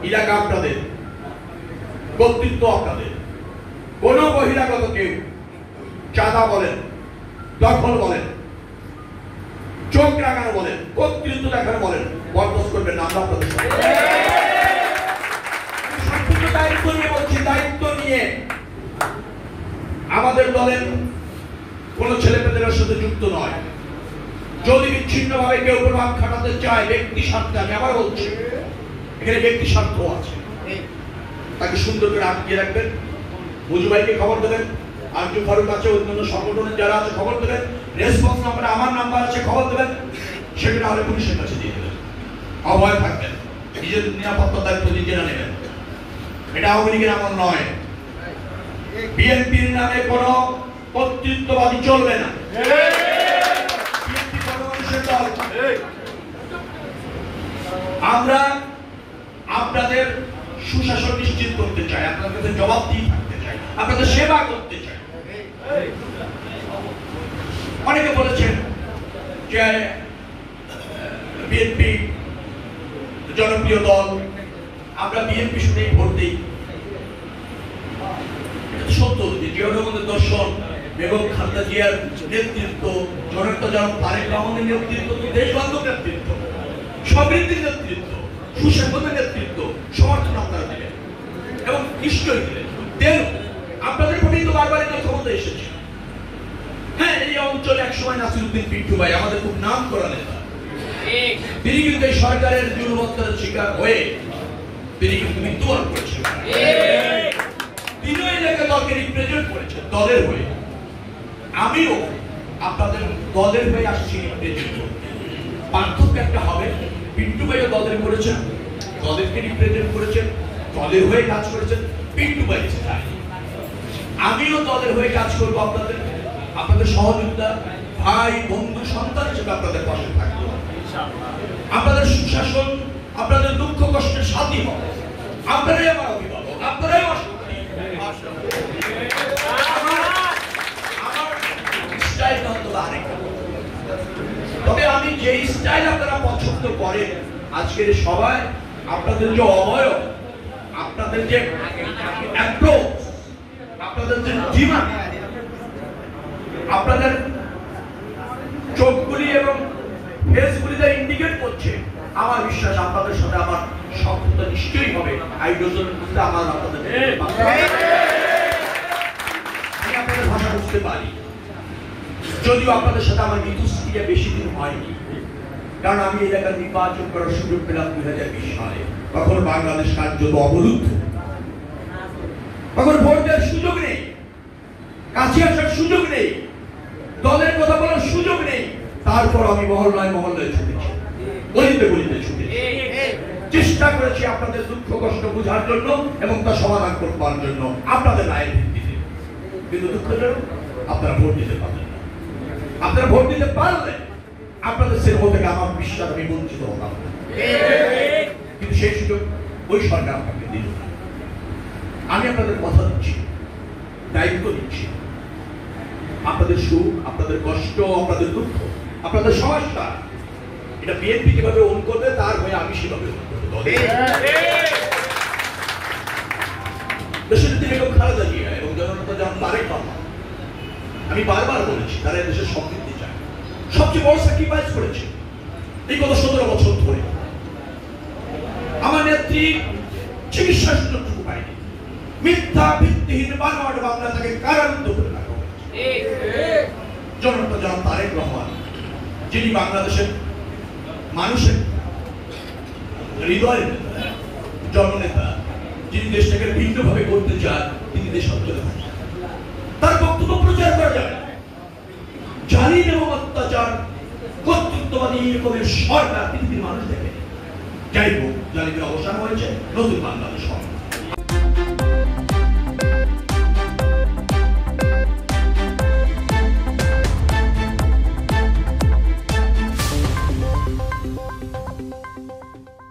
এলাকা আপনাদের, কর্তৃত্ব আপনাদের। কোন বহিরাগত কেউ চাঁদা বলেন, দখল বলেন, চোখ রাখানো বলেন, কর্তৃত্ব দেখানো বলেন, বরদাস্ত করবেন না। আমরা আপনাদের সম্পূর্ণ দায়িত্ব নিয়ে বলছি, দায়িত্ব নিয়ে। আমাদের দলের কোন ছেলে পেলের সাথে যুক্ত নয়। যদি বিচ্ছিন্ন ভাবে কেউ প্রভাব খাটাতে চায় ব্যক্তি স্বার্থে, আমি আবার বলছি এখানে ব্যক্তি স্বার্থ আছে, তাকে সুন্দর করে আটকে রাখবেন। মুজু ভাইকে খবর দেবেন, আরজু ফারুক আছে, অন্যান্য সংগঠনের যারা আছে খবর দেবেন, রেসপন্স নাম্বারে আমার নাম্বার আছে খবর দেবেন, সেটা হলে পুলিশের কাছে দিয়ে দেবেন। অভয় থাকবেন, নিজের নিরাপত্তার দায়িত্ব নিজেরা নেবেন। এটা আওয়ামী লীগের আমল নয়, বিএনপির নামে কোন কর্তৃত্ববাদী চলবে না। আমরা আপনাদের সুশাসন নিশ্চিত করতে চাই, আপনাদের কাছে জবাবদিহি থাকতে চাই, আপনাদের সেবা করতে চাই। অনেকে বলেছেন যে বিএনপি জনপ্রিয় দল, আমরা বিএনপি শুনেই ভোট দিই। সত্য যে জিয়াউর রহমানের দর্শন, বেগম খালেদা জিয়ার নেতৃত্ব, জনতা জনক তারেক রহমানের নেতৃত্ব, দেশবান্ধব নেতৃত্ব, সমৃদ্ধির নেতৃত্ব, সুশাসনের নেতৃত্ব, সমর্থন আপনারা দিলেন এবং নিশ্চয়ই দিলেন। আপনাদের ভোটেই তো বারবার এটা ক্ষমতা এসেছে। হ্যাঁ, এই অঞ্চলে একসময় নাসিরউদ্দিন পিন্টু ভাই আমাদের খুব নাম করা নেতা, তিনি কিন্তু এই সরকারের জুলুমত্বের শিকার হয়ে তিনি কিন্তু মৃত্যুবরণ করেছেন। তিনিও এলাকা দলকে রিপ্রেজেন্ট করেছেন দলের হয়ে। আমিও আপনাদের দলের হয়ে আসছি রিপ্রেজেন্ট করতে। পার্থক্য একটা হবে, পিন্টু ভাইও দলের করেছেন, দলেরকে রিপ্রেজেন্ট করেছেন, দলের হয়ে কাজ করেছেন। পিন্টু ভাই আমিও দলের হয়ে কাজ করবো, আপনাদের সহযোগিতা, ভাই বন্ধু সন্তান হিসেবে আপনাদের পাশে থাকবো। আপনাদের সুশাসন, আপনাদের দুঃখ কষ্টের সাথী হবে। আপনারাই আমার অভিভাবক, আপনারাই আমার শক্তি। তবে আমি যে স্টাইল আপনারা পছন্দ করেন আজকের সবাই, আপনাদের যে অবয়ব, আপনাদের যে অ্যাপ্রোচ, আপনাদের যে ডিমান্ড, আপনাদের চোখগুলি এবং ফেসগুলি যা ইন্ডিকেট করছে, আমার বিশ্বাস আপনাদের সাথে আমার সম্পর্কটা নিশ্চয়ই হবে। আমার আপনাদের আমি আপনাদের ভাষা বুঝতে পারি, যদিও আপনাদের সাথে আমার মিথস্ক্রিয়া বেশি দিন হয়নি, কারণ আমি এই জায়গায় নির্বাচন করার সুযোগ পেলাম 2020 সালে। তখন বাংলাদেশ কার্যত অবরুদ্ধ, তখন ভোট দেওয়ার সুযোগ নেই, কাছে আসার সুযোগ নেই, দলের কথা বলার সুযোগ নেই। তারপর আমি মহল্লায় মহল্লায় ছুটেছি, গলিতে গলিতে ছুটেছি, চেষ্টা করেছি আপনাদের দুঃখ কষ্ট বোঝার জন্য এবং তা সমাধান করবার জন্য আপনাদের রায়ের ভিত্তিতে। কিন্তু দুঃখজনক, আপনারা ভোট দিতে পারলেন না। আপনারা ভোট দিতে পারলেন, আপনাদের সে থেকে আমার বিশ্বাস আমি বঞ্চিত হতাম। কিন্তু সেই সুযোগ ওই সরকার আপনাকে দিল না। আমি আপনাদের কথা দিচ্ছি, দায়িত্ব দিচ্ছি, আপনাদের সুখ, আপনাদের কষ্ট, আপনাদের দুঃখ, আপনাদের সমস্যা, এটা বিএনপি যেভাবে ওন করবে তার হয়ে আমি সেভাবে ওন করবো। দেশের বেগম খালেদা জিয়া এবং জনতা জনক তারেক রহমান, আমি বারবার বলেছি তারা দেশের সমৃদ্ধি চায়, সবচেয়ে বড় স্যাক্রিফাইস করেছে এই গত 17 বছর ধরে। আমার নেত্রী চিকিৎসার সুযোগটুকু পায়নি, মিথ্যা ভিত্তিহীন বানোয়াট মামলা তাকে কারারুদ্ধ করে রাখা হয়েছে। জনতা জনক তারেক রহমান, যিনি বাংলাদেশের মানুষের হৃদয়ের জননেতা, যিনি দেশটাকে ভিন্নভাবে করতে চান, তিনি দেশ অঞ্চলে থাকেন, তার বক্তব্য প্রচার করা যাবে। জালিম এবং অত্যাচার কর্তৃত্ববাদী এরকমের সরকার পৃথিবীর মানুষ দেখে। যাই হোক, জালিমের অবসান হয়েছে, নতুন বাংলাদেশ হবে।